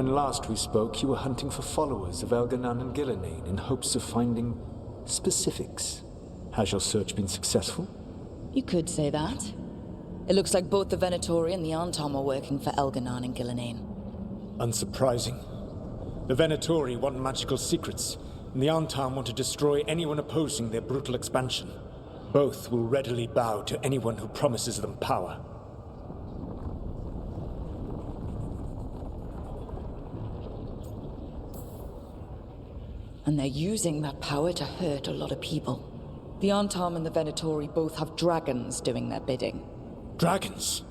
When last we spoke, you were hunting for followers of Elganan and Gillenane in hopes of finding specifics. Has your search been successful? You could say that. It looks like both the Venatori and the Antom are working for Elganan and Gillenane. Unsurprising. The Venatori want magical secrets, and the Antom want to destroy anyone opposing their brutal expansion. Both will readily bow to anyone who promises them power. And they're using that power to hurt a lot of people. The Antom and the Venatori both have dragons doing their bidding. Dragons?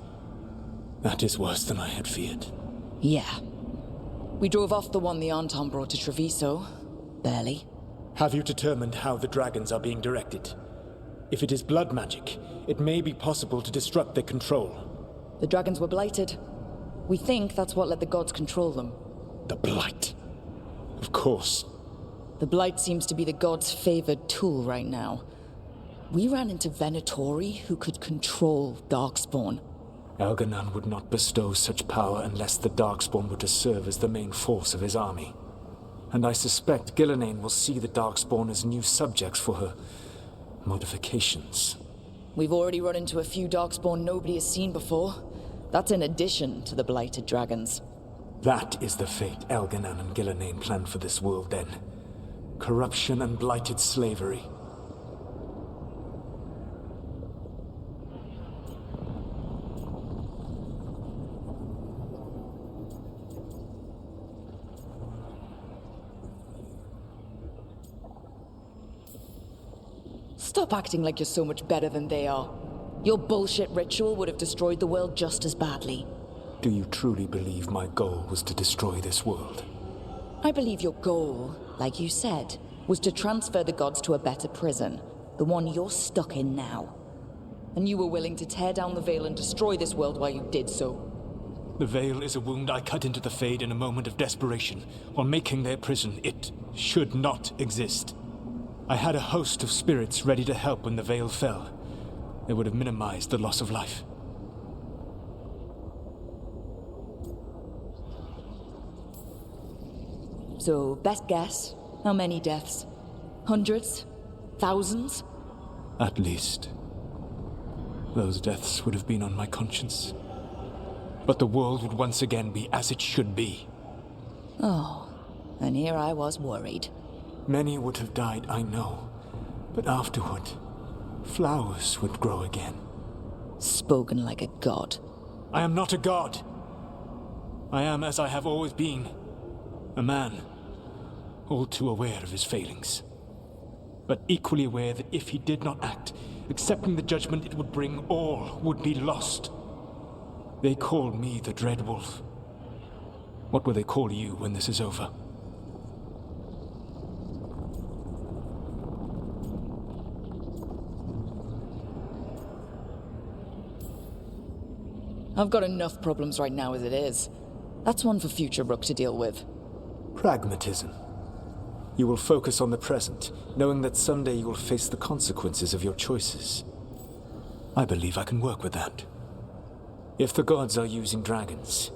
That is worse than I had feared. Yeah. We drove off the one the Antom brought to Treviso. Barely. Have you determined how the dragons are being directed? If it is blood magic, it may be possible to disrupt their control. The dragons were blighted. We think that's what let the gods control them. The Blight. Of course. The Blight seems to be the gods' favored tool right now. We ran into Venatori who could control Darkspawn. Elganan would not bestow such power unless the Darkspawn were to serve as the main force of his army. And I suspect Gillenane will see the Darkspawn as new subjects for her modifications. We've already run into a few Darkspawn nobody has seen before. That's in addition to the blighted dragons. That is the fate Elganan and Gillenane planned for this world then. Corruption and blighted slavery. Stop acting like you're so much better than they are. Your bullshit ritual would have destroyed the world just as badly. Do you truly believe my goal was to destroy this world? I believe your goal, like you said, was to transfer the gods to a better prison, the one you're stuck in now. And you were willing to tear down the Veil and destroy this world while you did so. The Veil is a wound I cut into the Fade in a moment of desperation, while making their prison. It should not exist. I had a host of spirits ready to help when the Veil fell. They would have minimized the loss of life. So, best guess, how many deaths? Hundreds? Thousands? At least. Those deaths would have been on my conscience. But the world would once again be as it should be. Oh, and here I was worried. Many would have died, I know. But afterward, flowers would grow again. Spoken like a god. I am not a god. I am as I have always been. A man. All too aware of his failings. But equally aware that if he did not act, accepting the judgment it would bring, all would be lost. They call me the Dread Wolf. What will they call you when this is over? I've got enough problems right now as it is. That's one for future Rook to deal with. Pragmatism. You will focus on the present, knowing that someday you will face the consequences of your choices. I believe I can work with that. If the gods are using dragons,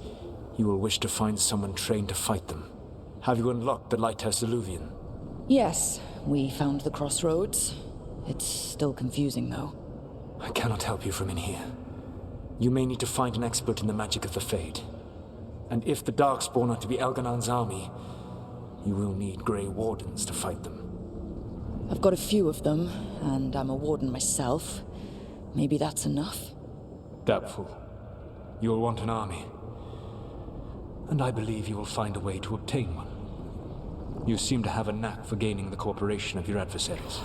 you will wish to find someone trained to fight them. Have you unlocked the Lighthouse Illuvian? Yes, we found the crossroads. It's still confusing, though. I cannot help you from in here. You may need to find an expert in the magic of the Fade. And if the Darkspawn are to be Elganan's army, you will need Grey Wardens to fight them. I've got a few of them, and I'm a warden myself. Maybe that's enough? Doubtful. You will want an army. And I believe you will find a way to obtain one. You seem to have a knack for gaining the cooperation of your adversaries.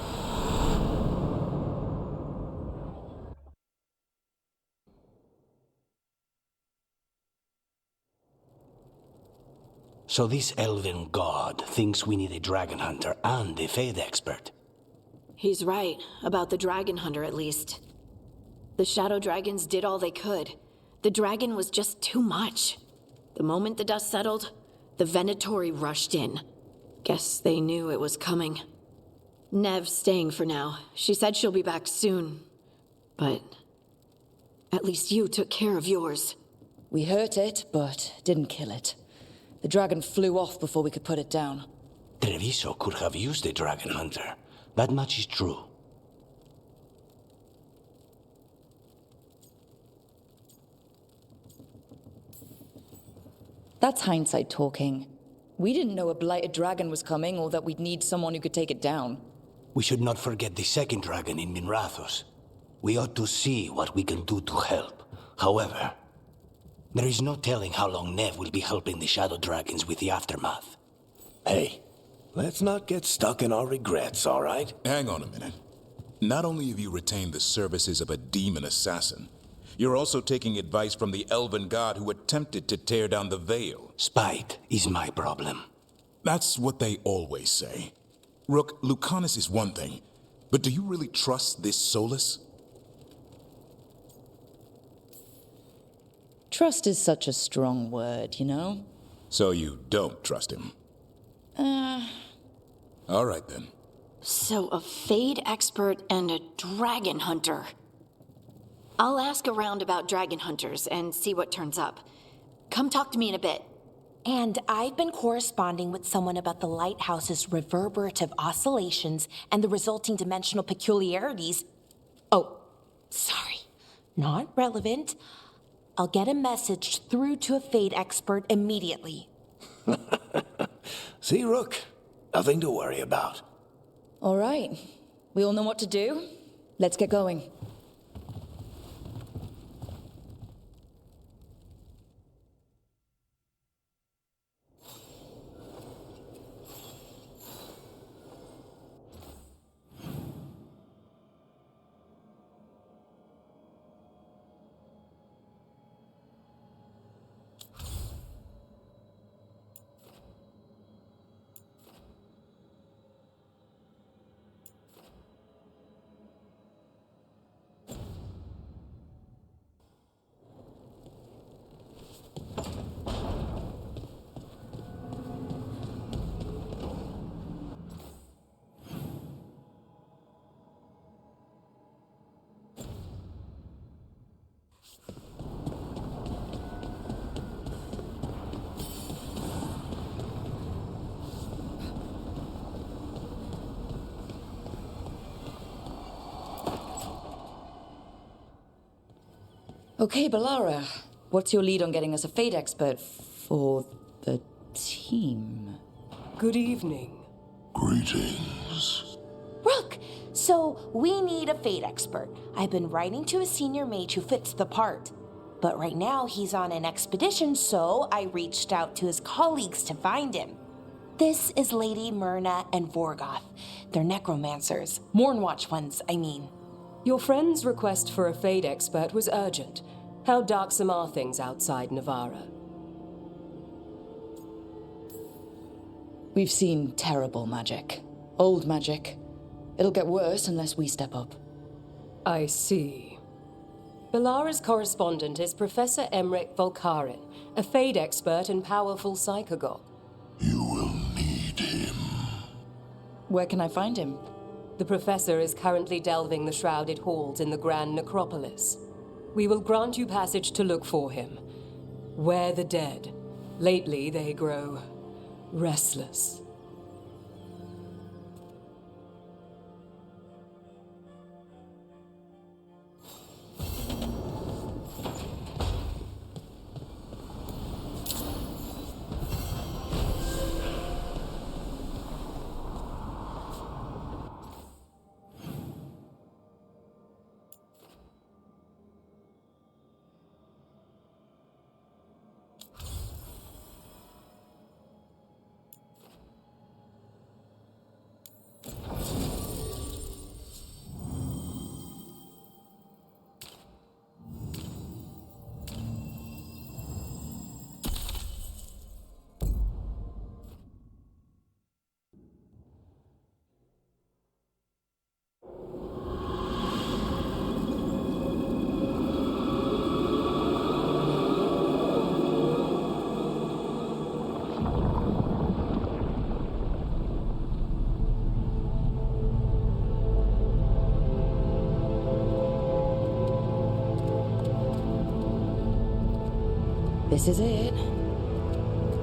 So this elven god thinks we need a dragon hunter and a Fade expert. He's right, about the dragon hunter at least. The shadow dragons did all they could. The dragon was just too much. The moment the dust settled, the Venatori rushed in. Guess they knew it was coming. Nev's staying for now. She said she'll be back soon. But at least you took care of yours. We hurt it, but didn't kill it. The dragon flew off before we could put it down. Treviso could have used the Dragon Hunter. That much is true. That's hindsight talking. We didn't know a blighted dragon was coming or that we'd need someone who could take it down. We should not forget the second dragon in Minrathos. We ought to see what we can do to help. However, there is no telling how long Nev will be helping the Shadow Dragons with the aftermath. Hey, let's not get stuck in our regrets, all right? Hang on a minute. Not only have you retained the services of a demon assassin, you're also taking advice from the elven god who attempted to tear down the Veil. Spite is my problem. That's what they always say. Rook, Lucanus is one thing, but do you really trust this Solus? Trust is such a strong word, you know? So you don't trust him? All right then. So a Fade expert and a dragon hunter. I'll ask around about dragon hunters and see what turns up. Come talk to me in a bit. And I've been corresponding with someone about the lighthouse's reverberative oscillations and the resulting dimensional peculiarities. Oh, sorry. Not relevant. I'll get a message through to a Fade expert immediately. See, Rook? Nothing to worry about. All right. We all know what to do. Let's get going. Okay, Balara. What's your lead on getting us a Fade expert for the team? Good evening. Greetings. Rook, so we need a Fade expert. I've been writing to a senior mage who fits the part. But right now he's on an expedition, so I reached out to his colleagues to find him. This is Lady Myrna and Vorgoth. They're necromancers. Mournwatch ones, I mean. Your friend's request for a Fade expert was urgent. How darksome are things outside Navarra? We've seen terrible magic. Old magic. It'll get worse unless we step up. I see. Balara's correspondent is Professor Emmerich Volkarin, a Fade expert and powerful psychagogue. You will need him. Where can I find him? The professor is currently delving the shrouded halls in the Grand Necropolis. We will grant you passage to look for him. Where the dead. Lately they grow restless. This is it.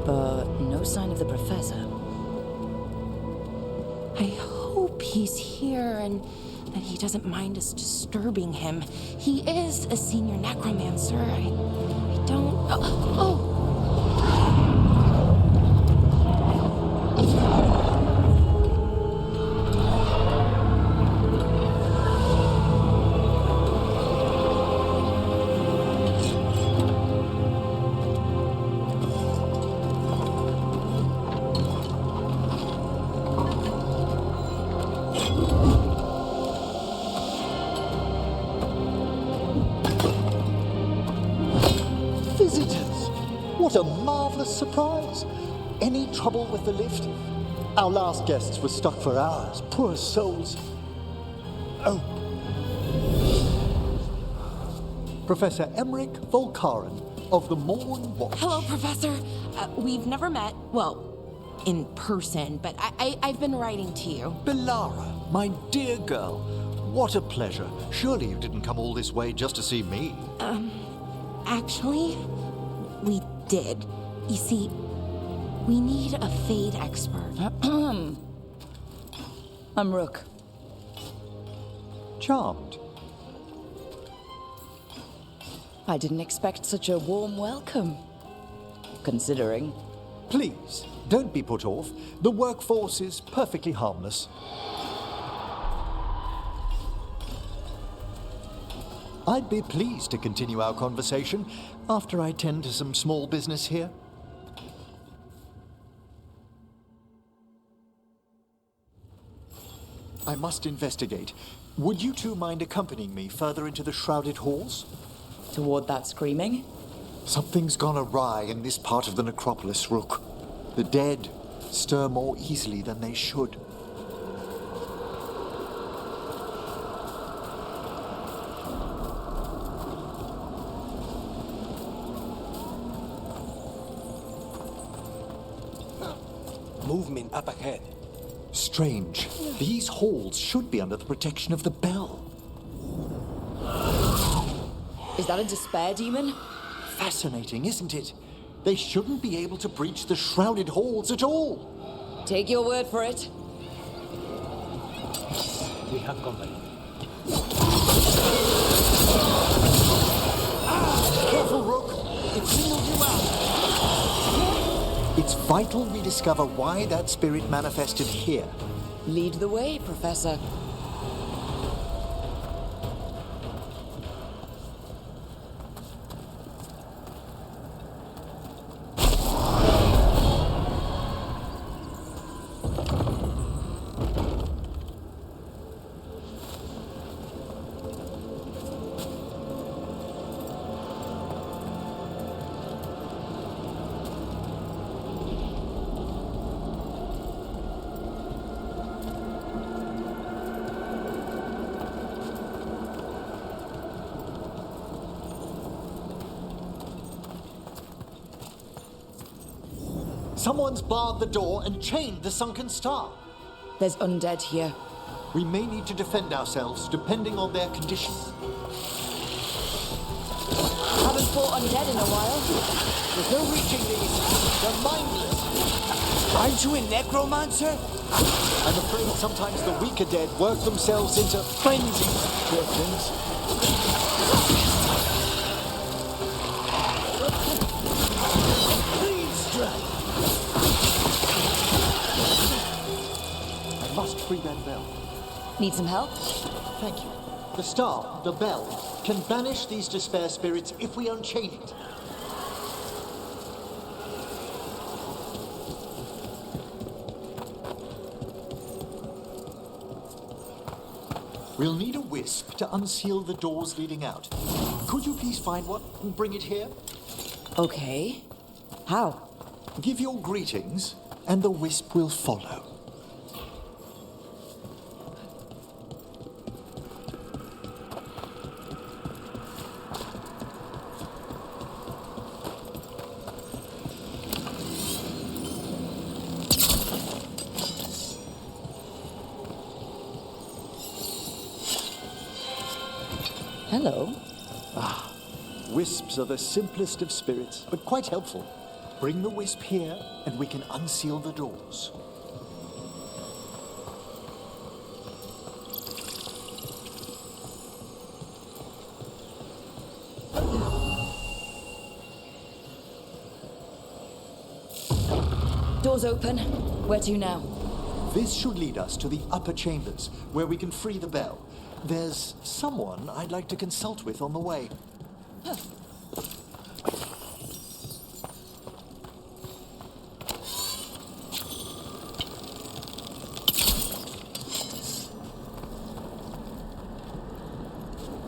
but no sign of the professor. I hope he's here and that he doesn't mind us disturbing him. He is a senior necromancer. I don't... Oh! Visitors! What a marvelous surprise! Any trouble with the lift? Our last guests were stuck for hours. Poor souls. Oh. Professor Emmerich Volkaren of the Morn Watch. Hello, Professor. We've never met. Well, in person, but I've been writing to you. Belara, my dear girl. What a pleasure. Surely you didn't come all this way just to see me. Actually, we did. You see, we need a Fade expert. I'm Rook. Charmed. I didn't expect such a warm welcome. Considering. Please, don't be put off. The workforce is perfectly harmless. I'd be pleased to continue our conversation after I tend to some small business here. I must investigate. Would you two mind accompanying me further into the shrouded halls? Toward that screaming? Something's gone awry in this part of the necropolis, Rook. The dead stir more easily than they should. Movement up ahead. Strange. These halls should be under the protection of the bell. Is that a despair demon? Fascinating, isn't it? They shouldn't be able to breach the shrouded halls at all. Take your word for it. We have company. Careful, Rook. It singled you out. It's vital we discover why that spirit manifested here. Lead the way, Professor. Someone's barred the door and chained the sunken star. There's undead here. We may need to defend ourselves, depending on their condition. Haven't fought undead in a while. There's no reaching these. They're mindless. Aren't you a necromancer? I'm afraid sometimes the weaker dead work themselves into frenzies, poor things. Please strike. I must free that bell. Need some help? Thank you. The star, the bell, can banish these despair spirits if we unchain it. We'll need a wisp to unseal the doors leading out. Could you please find one and bring it here? Okay. How? Give your greetings, and the wisp will follow. Hello. Wisps are the simplest of spirits, but quite helpful. Bring the wisp here, and we can unseal the doors. Doors open. Where to now? This should lead us to the upper chambers, where we can free the bell. There's someone I'd like to consult with on the way.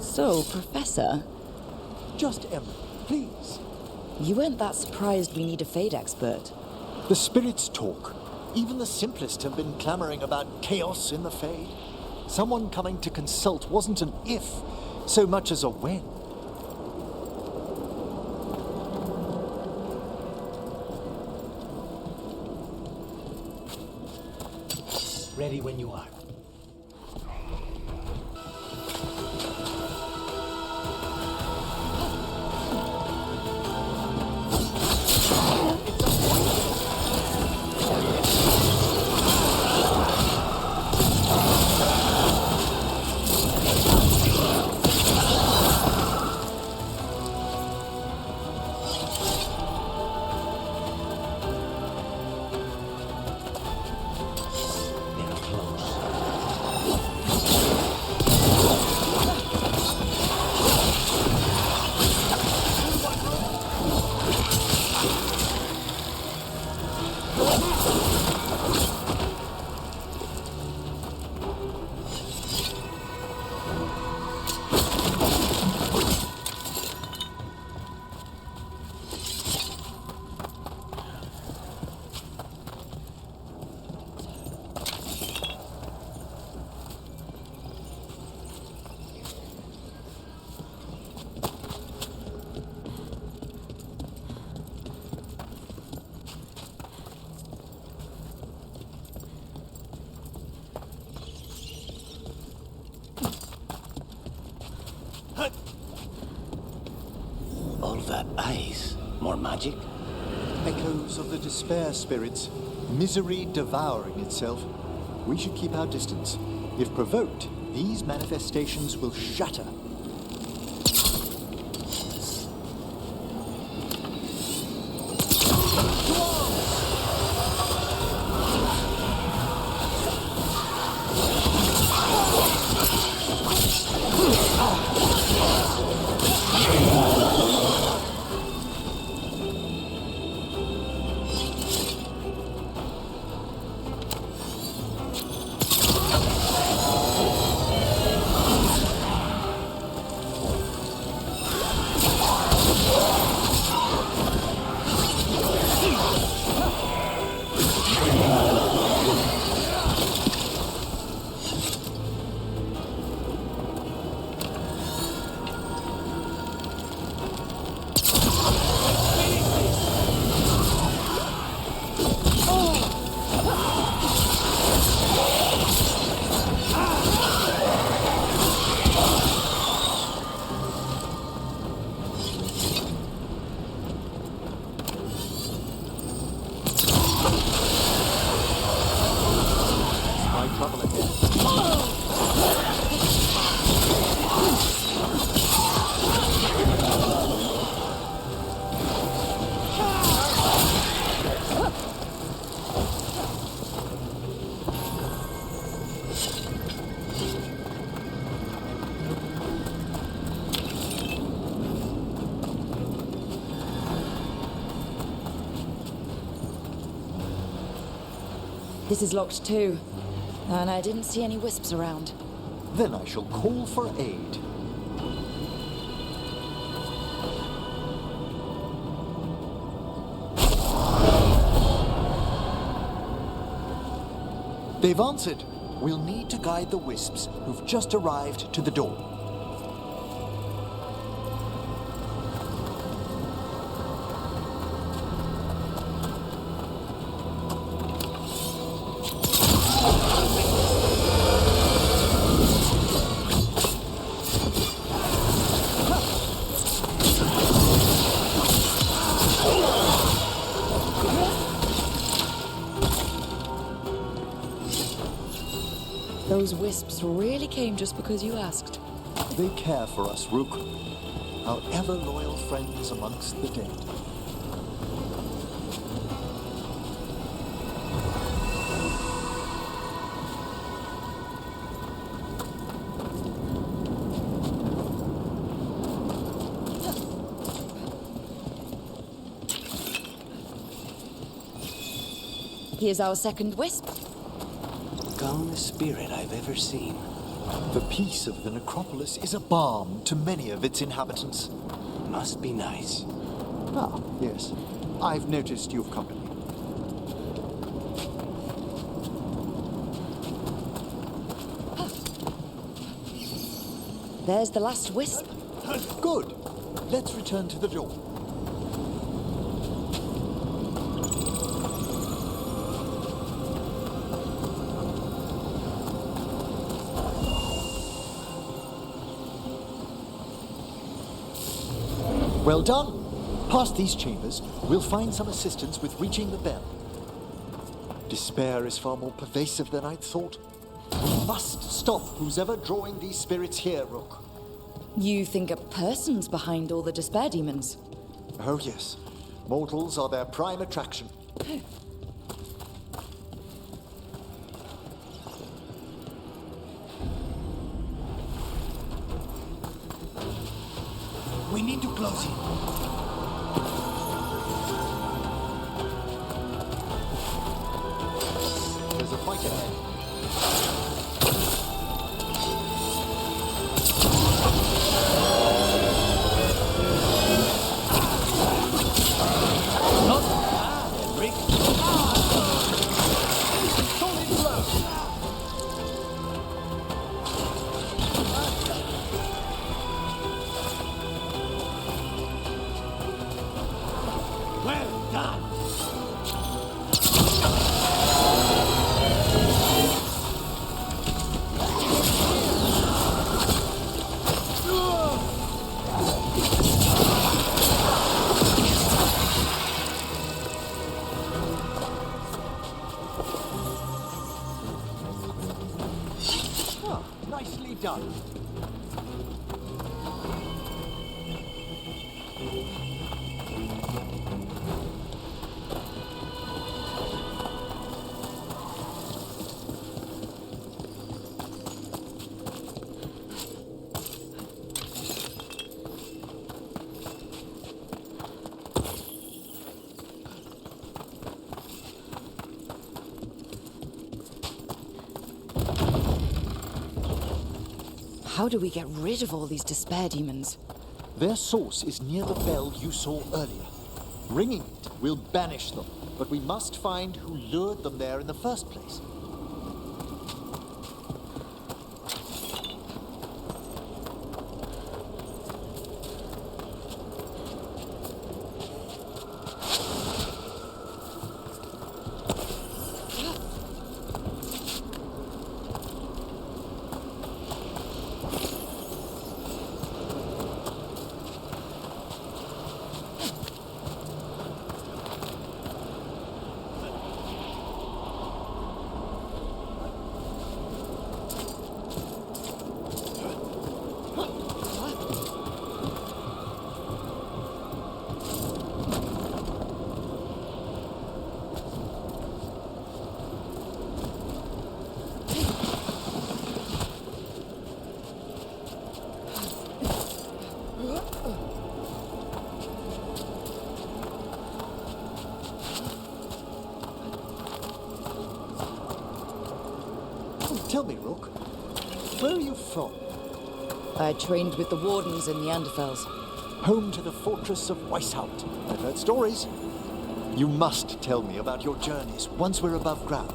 So, Professor, Just Emily, please. you weren't that surprised we need a Fade expert. The spirits talk. Even the simplest have been clamoring about chaos in the Fade. Someone coming to consult wasn't an if, so much as a when. Ready when you are. All that ice. More magic? Echoes of the despair spirits, misery devouring itself. We should keep our distance. If provoked, these manifestations will shatter. This is locked too. And I didn't see any wisps around. Then I shall call for aid. They've answered. We'll need to guide the wisps who've just arrived to the door. Those wisps really came just because you asked. They care for us, Rook. Our ever-loyal friends amongst the dead. Here's our second wisp. Calmest spirit I've ever seen. The peace of the necropolis is a balm to many of its inhabitants. Must be nice. Ah, yes. I've noticed you've company. There's the last wisp. Good. Let's return to the door. Well done. Past these chambers, we'll find some assistance with reaching the bell. Despair is far more pervasive than I'd thought. We must stop who's ever drawing these spirits here, Rook. You think a person's behind all the despair demons? Oh, yes. Mortals are their prime attraction. We need to close it. There's a fight ahead. Not bad, Henrik. Solid blow. Well done. Ah, nicely done. How do we get rid of all these despair demons? Their source is near the bell you saw earlier. Ringing it will banish them, but we must find who lured them there in the first place. Tell me, Rook, where are you from? I trained with the wardens in the Anderfels. Home to the fortress of Weishaupt. I've heard stories. You must tell me about your journeys once we're above ground.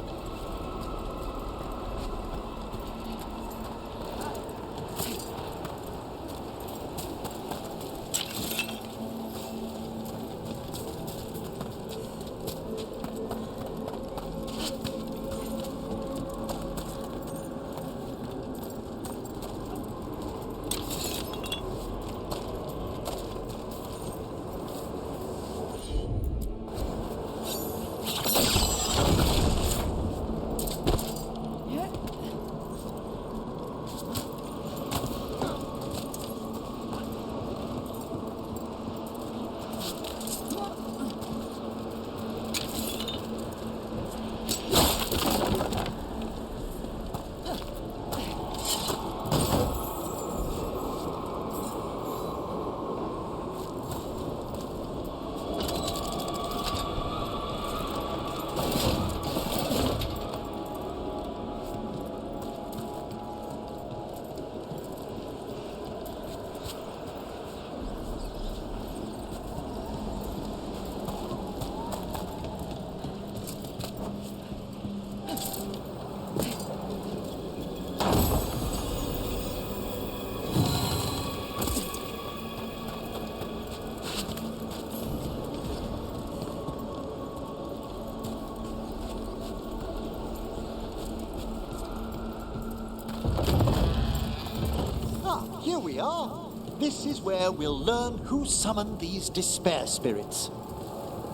we are. This is where we'll learn who summoned these despair spirits.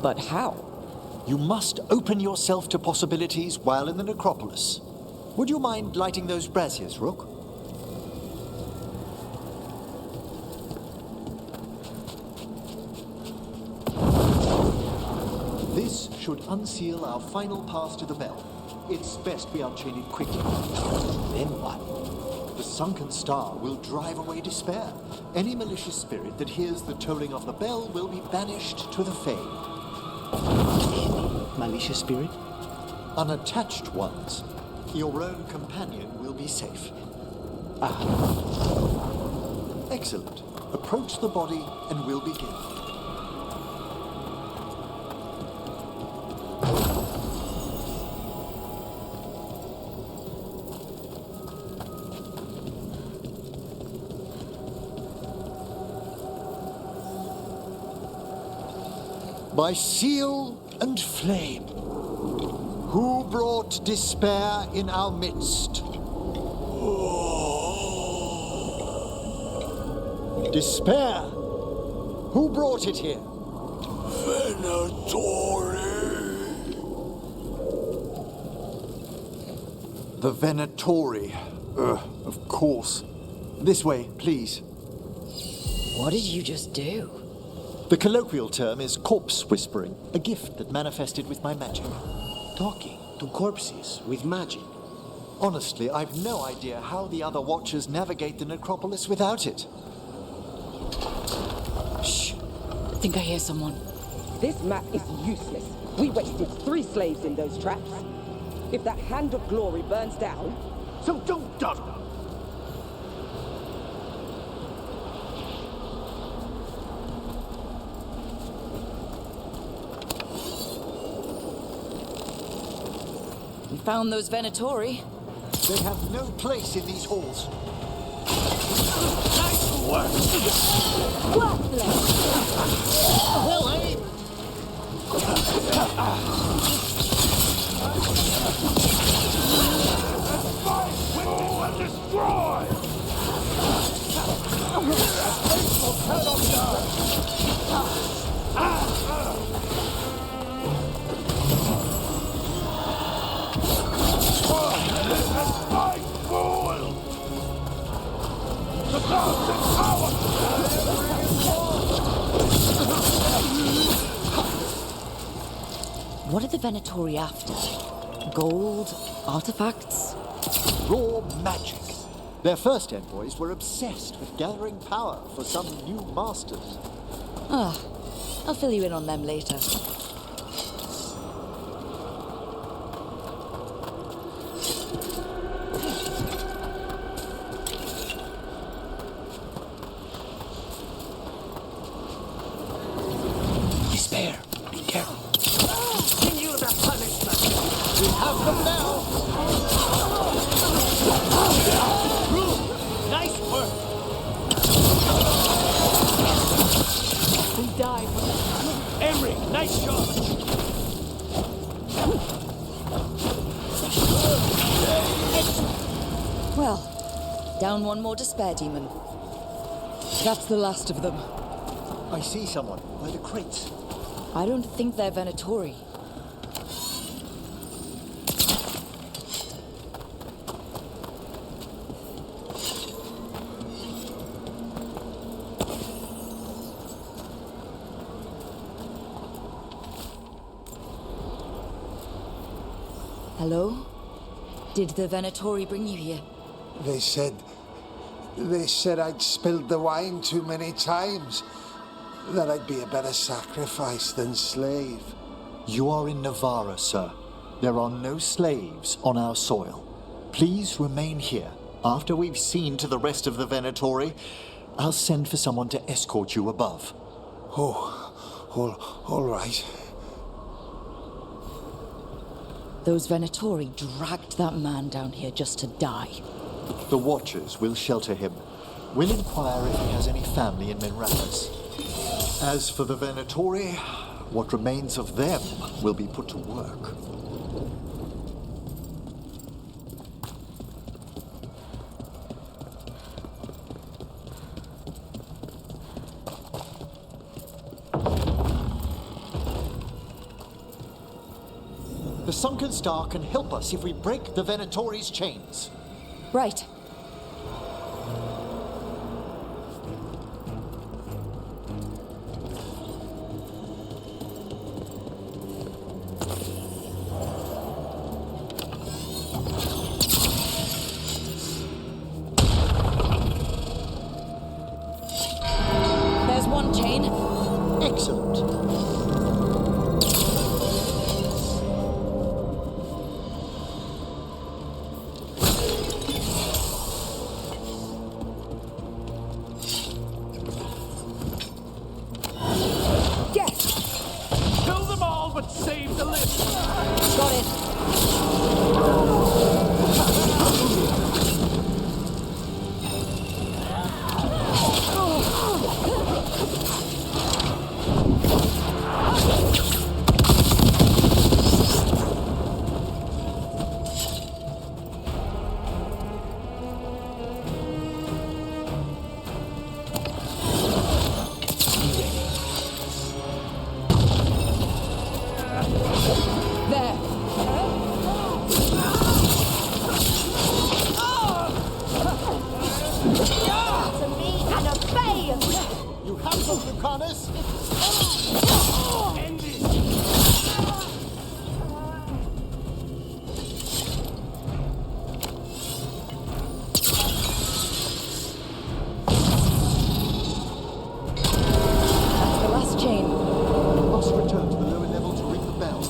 But how? You must open yourself to possibilities while in the necropolis. Would you mind lighting those braziers, Rook? This should unseal our final pass to the bell. It's best we unchain it quickly. Then what? The sunken star will drive away despair. Any malicious spirit that hears the tolling of the bell will be banished to the Fae. Any malicious spirit? Unattached ones. Your own companion will be safe. Excellent. Approach the body and we'll begin. By seal and flame, who brought despair in our midst? Despair? Who brought it here? Venatori. The Venatori. Of course. This way, please. What did you just do? The colloquial term is corpse whispering, a gift that manifested with my magic. Talking to corpses with magic. Honestly, I've no idea how the other Watchers navigate the necropolis without it. Shh. I think I hear someone. This map is useless. We wasted 3 slaves in those traps. If that Hand of Glory burns down... So don't dawdle. We found those Venatori. They have no place in these halls. Nice work. Well aimed! And destroy. What are the Venatori after? Gold? Artifacts? Raw magic. Their first envoys were obsessed with gathering power for some new masters. I'll fill you in on them later. Despair. Be careful. Continue the punishment. We have them now! Nice work. We died. Emery, nice shot. Well, down one more despair demon. That's the last of them. I see someone by the crates. I don't think they're Venatori. Hello? Did the Venatori bring you here? They said I'd spilled the wine too many times. That I'd be a better sacrifice than slave. You are in Navarra, sir. There are no slaves on our soil. Please remain here. After we've seen to the rest of the Venatori, I'll send for someone to escort you above. All right. Those Venatori dragged that man down here just to die. The Watchers will shelter him. We'll inquire if he has any family in Minrathous. As for the Venatori, what remains of them will be put to work. The Sunken Star can help us if we break the Venatori's chains. Right. There's one chain. Excellent. Kill them all, but save the list. Got it. There. To me and obey! You have them, Lucanus! That's the last chain. Must return to the lower level to ring the bell.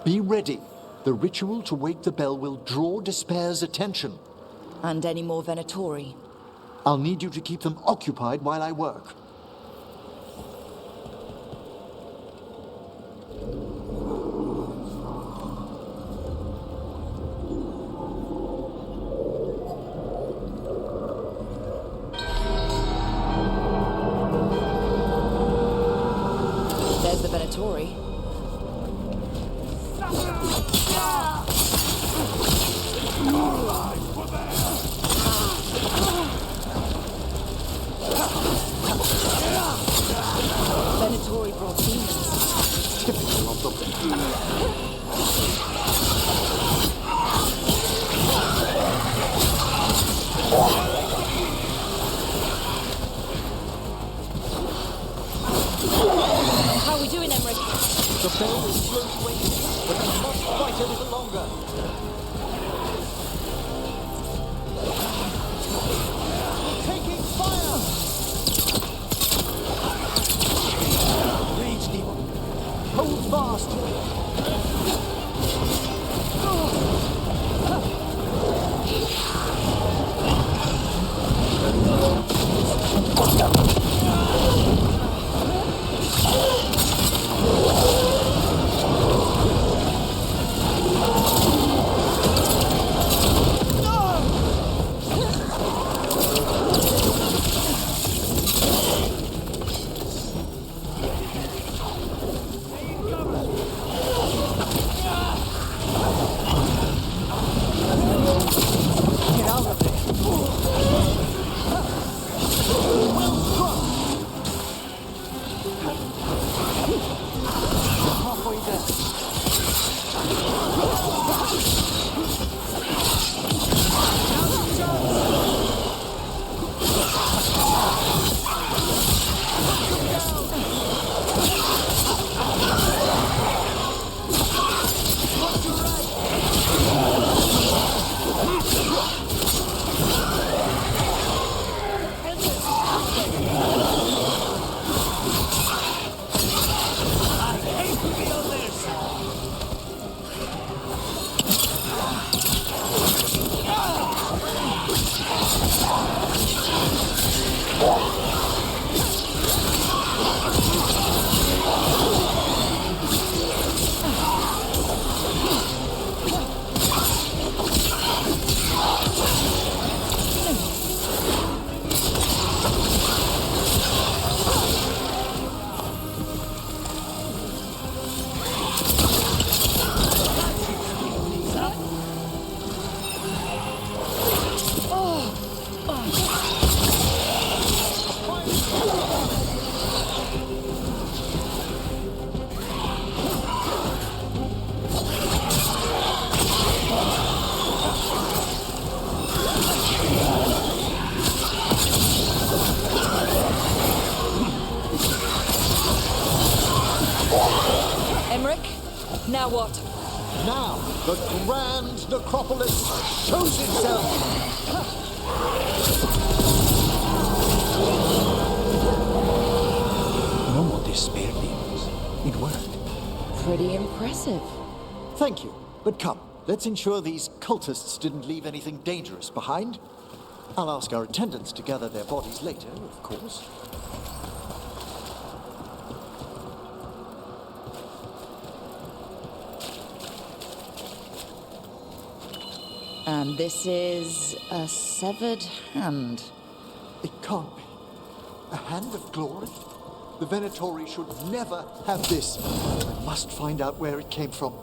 Be ready. The ritual to wake the bell will draw Despair's attention. And any more Venatori. I'll need you to keep them occupied while I work. There's the Venatori. Venatori brought demons. Typical of them. How are we doing, Emmerich? The bell is slowly waking, but we must fight a little longer. Taking fire! Rage demon! Hold fast! Get out of there! Well struck! You're halfway there. Now what? Now, the grand necropolis shows itself! No more despair, demons. It worked. Pretty impressive. Thank you, but come, let's ensure these cultists didn't leave anything dangerous behind. I'll ask our attendants to gather their bodies later, of course. And this is a severed hand. It can't be. A hand of glory? The Venatori should never have this. I must find out where it came from.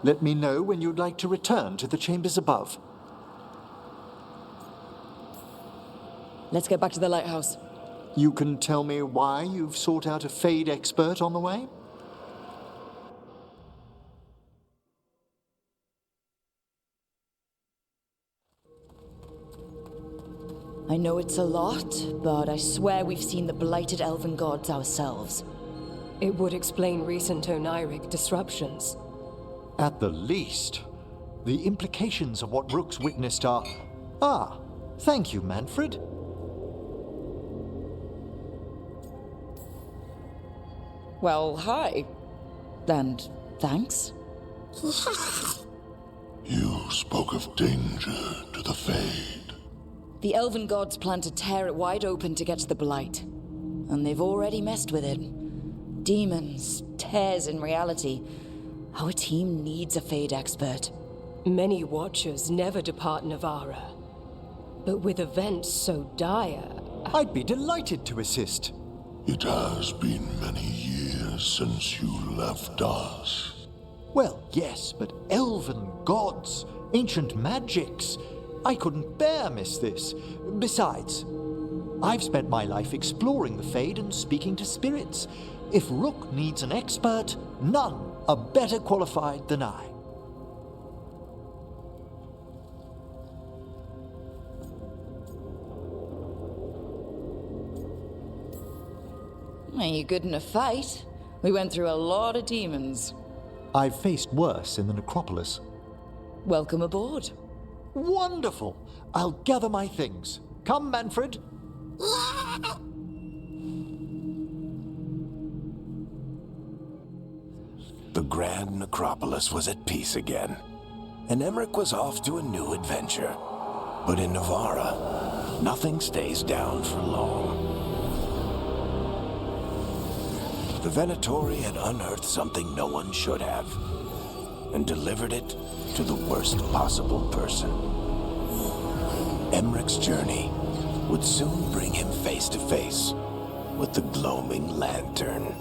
Let me know when you'd like to return to the chambers above. Let's get back to the lighthouse. You can tell me why you've sought out a Fade expert on the way? I know it's a lot, but I swear we've seen the blighted elven gods ourselves. It would explain recent Oniric disruptions. At the least, the implications of what Rook's witnessed are... Ah, thank you, Manfred. Well, hi. And thanks. You spoke of danger to the Fade. The elven gods plan to tear it wide open to get to the blight. And they've already messed with it. Demons, tears in reality. Our team needs a Fade expert. Many Watchers never depart Navarra. But with events so dire... I'd be delighted to assist. It has been many years since you left us. Well, yes, but elven gods, ancient magics. I couldn't bear miss this. Besides, I've spent my life exploring the Fade and speaking to spirits. If Rook needs an expert, none are better qualified than I. Are you good in a fight? We went through a lot of demons. I've faced worse in the necropolis. Welcome aboard. Wonderful! I'll gather my things. Come, Manfred. The grand necropolis was at peace again, and Emmerich was off to a new adventure. But in Navarra, nothing stays down for long. The Venatori had unearthed something no one should have, and delivered it to the worst possible person. Emmerich's journey would soon bring him face to face with the gloaming lantern.